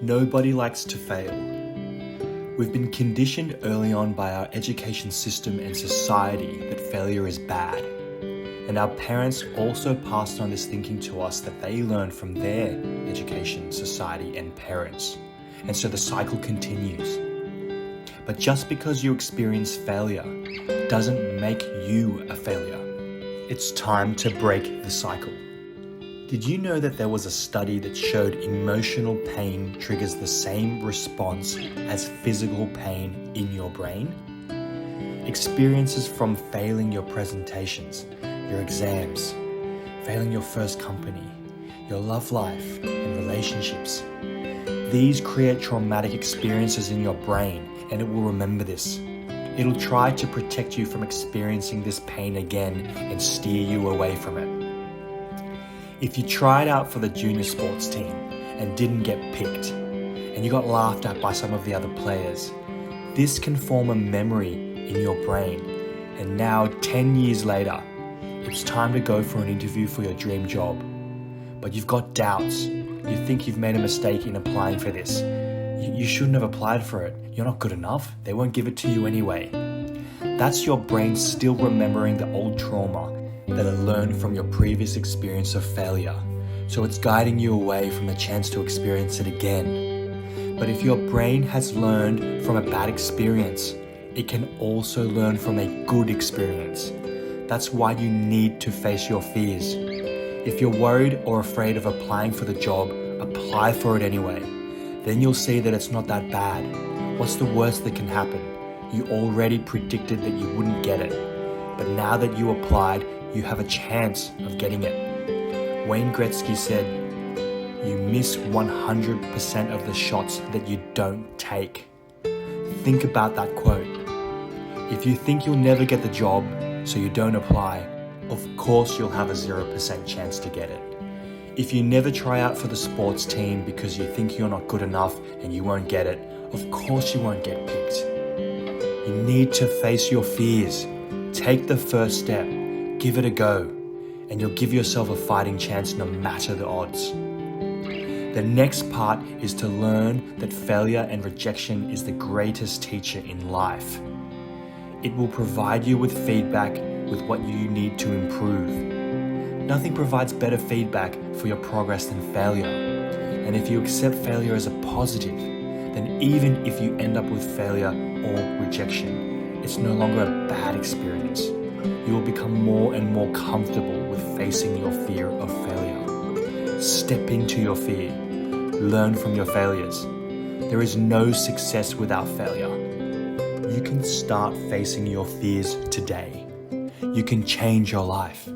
Nobody likes to fail. We've been conditioned early on by our education system and society that failure is bad. And our parents also passed on this thinking to us that they learned from their education, society, and parents. And so the cycle continues. But just because you experience failure doesn't make you a failure. It's time to break the cycle. Did you know that there was a study that showed emotional pain triggers the same response as physical pain in your brain? Experiences from failing your presentations, your exams, failing your first company, your love life and relationships. These create traumatic experiences in your brain, and it will remember this. It'll try to protect you from experiencing this pain again and steer you away from it. If you tried out for the junior sports team and didn't get picked, and you got laughed at by some of the other players, this can form a memory in your brain. And now, 10 years later, it's time to go for an interview for your dream job. But you've got doubts. You think you've made a mistake in applying for this. You shouldn't have applied for it. You're not good enough. They won't give it to you anyway. That's your brain still remembering the old trauma that are learned from your previous experience of failure. So it's guiding you away from the chance to experience it again. But if your brain has learned from a bad experience, it can also learn from a good experience. That's why you need to face your fears. If you're worried or afraid of applying for the job, apply for it anyway. Then you'll see that it's not that bad. What's the worst that can happen? You already predicted that you wouldn't get it. But now that you applied, you have a chance of getting it. Wayne Gretzky said, "You miss 100% of the shots that you don't take." Think about that quote. If you think you'll never get the job, so you don't apply, of course you'll have a 0% chance to get it. If you never try out for the sports team because you think you're not good enough and you won't get it, of course you won't get picked. You need to face your fears. Take the first step. Give it a go, and you'll give yourself a fighting chance no matter the odds. The next part is to learn that failure and rejection is the greatest teacher in life. It will provide you with feedback with what you need to improve. Nothing provides better feedback for your progress than failure. And if you accept failure as a positive, then even if you end up with failure or rejection, it's no longer a bad experience. You will become more and more comfortable with facing your fear of failure. Step into your fear. Learn from your failures. There is no success without failure. You can start facing your fears today. You can change your life.